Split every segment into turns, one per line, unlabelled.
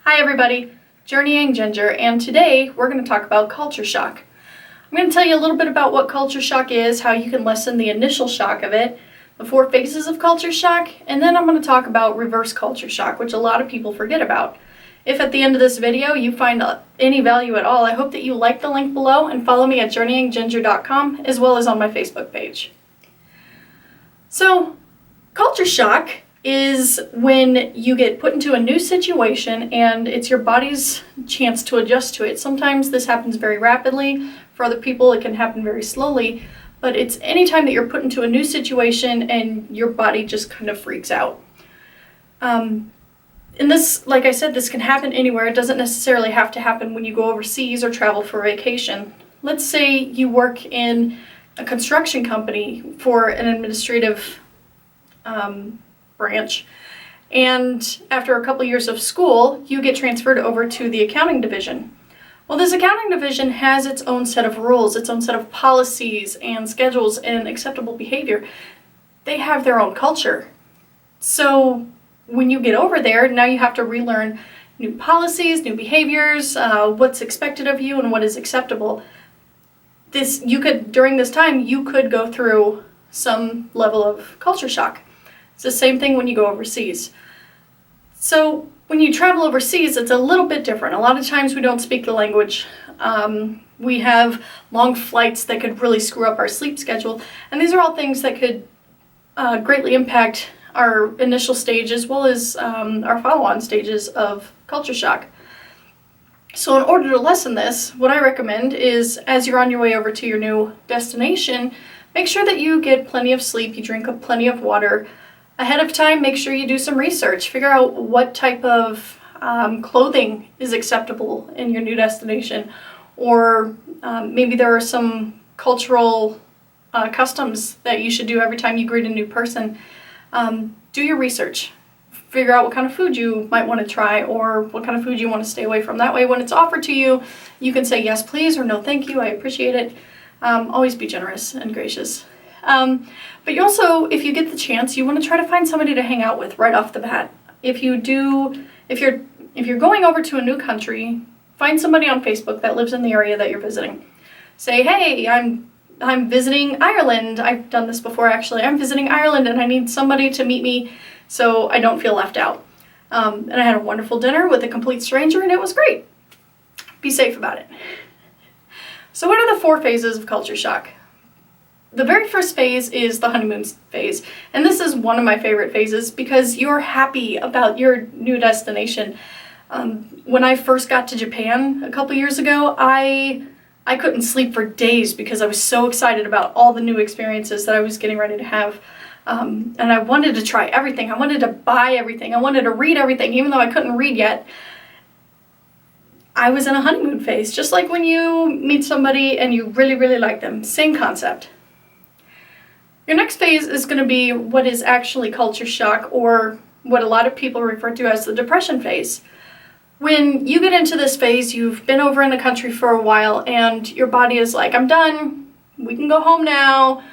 Hi everybody, Journeying Ginger, and today we're going to talk about culture shock. I'm going to tell you a little bit about what culture shock is, how you can lessen the initial shock of it, the 4 phases of culture shock, and then I'm going to talk about reverse culture shock, which a lot of people forget about. If at the end of this video you find any value at all, I hope that you like the link below and follow me at journeyingginger.com as well as on my Facebook page. So, culture shock is when you get put into a new situation and it's your body's chance to adjust to it. Sometimes this happens very rapidly. For other people it can happen very slowly, but it's anytime that you're put into a new situation and your body just kind of freaks out. And this, like I said, this can happen anywhere. It doesn't necessarily have to happen when you go overseas or travel for vacation. Let's say you work in a construction company for an administrative branch, and after a couple years of school you get transferred over to the accounting division. Well, this accounting division has its own set of rules, its own set of policies and schedules and acceptable behavior. They have their own culture. So when you get over there, now you have to relearn new policies, new behaviors, what's expected of you and what is acceptable. During this time you could go through some level of culture shock. It's the same thing when you go overseas. So when you travel overseas, it's a little bit different. A lot of times we don't speak the language. We have long flights that could really screw up our sleep schedule. And these are all things that could greatly impact our initial stage as well as our follow-on stages of culture shock. So in order to lessen this, what I recommend is as you're on your way over to your new destination, make sure that you get plenty of sleep, you drink plenty of water. Ahead of time, make sure you do some research. Figure out what type of clothing is acceptable in your new destination. Or maybe there are some cultural customs that you should do every time you greet a new person. Do your research. Figure out what kind of food you might want to try or what kind of food you want to stay away from. That way when it's offered to you, you can say yes please or no thank you, I appreciate it. Always be generous and gracious. But you also, if you get the chance, you want to try to find somebody to hang out with right off the bat. If you're going over to a new country, find somebody on Facebook that lives in the area that you're visiting. Say, hey, I'm visiting Ireland. I've done this before actually. I'm visiting Ireland and I need somebody to meet me so I don't feel left out. And I had a wonderful dinner with a complete stranger and it was great. Be safe about it. So what are the 4 phases of culture shock? The very first phase is the honeymoon phase, and this is one of my favorite phases because you're happy about your new destination. When I first got to Japan a couple years ago, I couldn't sleep for days because I was so excited about all the new experiences that I was getting ready to have. And I wanted to try everything. I wanted to buy everything. I wanted to read everything, even though I couldn't read yet. I was in a honeymoon phase, just like when you meet somebody and you really, really like them. Same concept. Your next phase is going to be what is actually culture shock, or what a lot of people refer to as the depression phase. When you get into this phase, you've been over in the country for a while and your body is like, I'm done, we can go home now,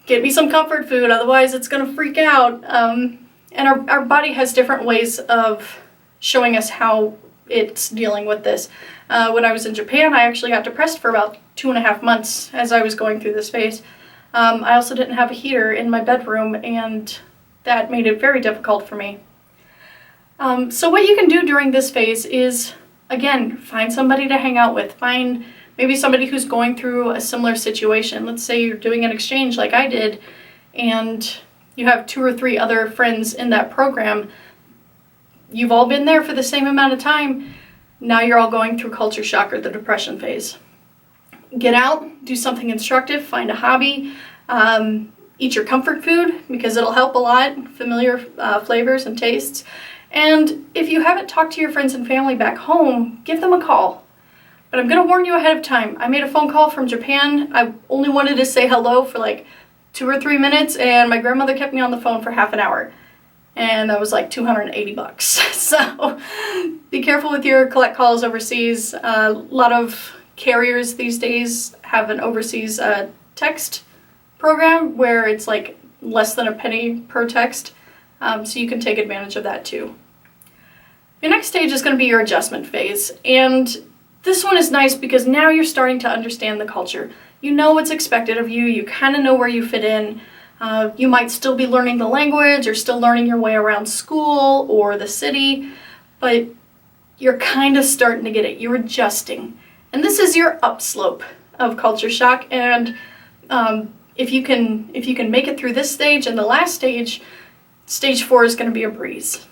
get me some comfort food, otherwise it's going to freak out. And our body has different ways of showing us how it's dealing with this. When I was in Japan, I actually got depressed for about 2.5 months as I was going through this phase. I also didn't have a heater in my bedroom and that made it very difficult for me. So what you can do during this phase is, again, find somebody to hang out with. Find maybe somebody who's going through a similar situation. Let's say you're doing an exchange like I did and you have 2 or 3 other friends in that program. You've all been there for the same amount of time. Now you're all going through culture shock or the depression phase. Get out, do something instructive, find a hobby, eat your comfort food because it'll help a lot, familiar flavors and tastes. And if you haven't talked to your friends and family back home, give them a call. But I'm going to warn you ahead of time. I made a phone call from Japan. I only wanted to say hello for like 2 or 3 minutes and my grandmother kept me on the phone for half an hour. And that was like $280. So be careful with your collect calls overseas. A lot of carriers these days have an overseas text program where it's like less than a penny per text, so you can take advantage of that too. Your next stage is going to be your adjustment phase, and this one is nice because now you're starting to understand the culture. You know what's expected of you, you kind of know where you fit in. You might still be learning the language or still learning your way around school or the city, but you're kind of starting to get it. You're adjusting. And this is your upslope of culture shock, and if you can make it through this stage and the last stage, stage 4 is going to be a breeze.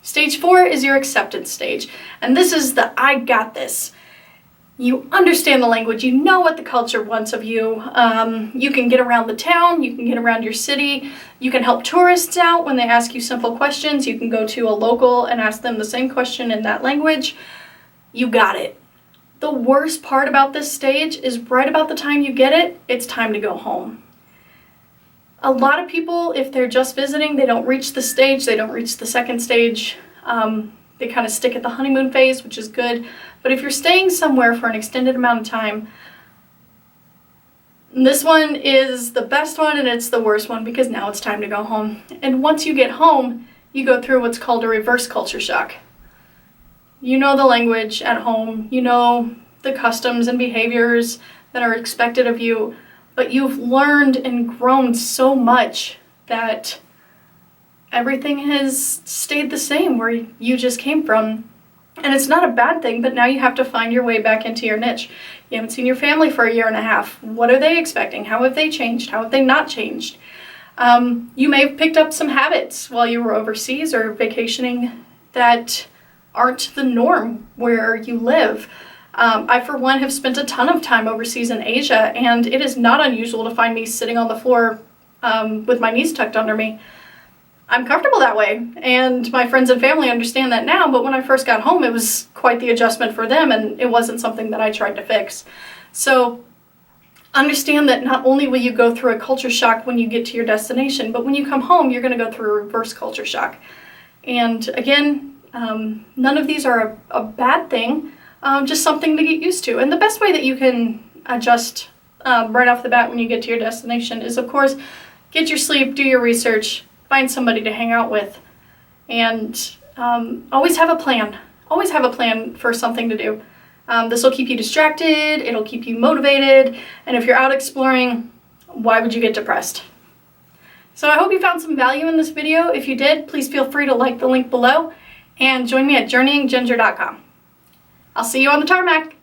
Stage 4 is your acceptance stage, and this is the I got this. You understand the language, you know what the culture wants of you. You can get around the town, you can get around your city, you can help tourists out when they ask you simple questions, you can go to a local and ask them the same question in that language. You got it. The worst part about this stage is right about the time you get it, it's time to go home. A lot of people, if they're just visiting, they don't reach the stage, they don't reach the second stage. They kind of stick at the honeymoon phase, which is good. But if you're staying somewhere for an extended amount of time, this one is the best one and it's the worst one because now it's time to go home. And once you get home, you go through what's called a reverse culture shock. You know the language at home, you know the customs and behaviors that are expected of you, but you've learned and grown so much that everything has stayed the same where you just came from. And it's not a bad thing, but now you have to find your way back into your niche. You haven't seen your family for a year and a half. What are they expecting? How have they changed? How have they not changed? You may have picked up some habits while you were overseas or vacationing that aren't the norm where you live. I, for one, have spent a ton of time overseas in Asia, and it is not unusual to find me sitting on the floor with my knees tucked under me. I'm comfortable that way, and my friends and family understand that now, but when I first got home, it was quite the adjustment for them, and it wasn't something that I tried to fix. So understand that not only will you go through a culture shock when you get to your destination, but when you come home, you're going to go through a reverse culture shock. And again, none of these are a bad thing, just something to get used to. And the best way that you can adjust right off the bat when you get to your destination is, of course, get your sleep, do your research, find somebody to hang out with, and always have a plan. Always have a plan for something to do. This will keep you distracted, it'll keep you motivated, and if you're out exploring, why would you get depressed? So I hope you found some value in this video. If you did, please feel free to like the link below and join me at journeyingginger.com. I'll see you on the tarmac.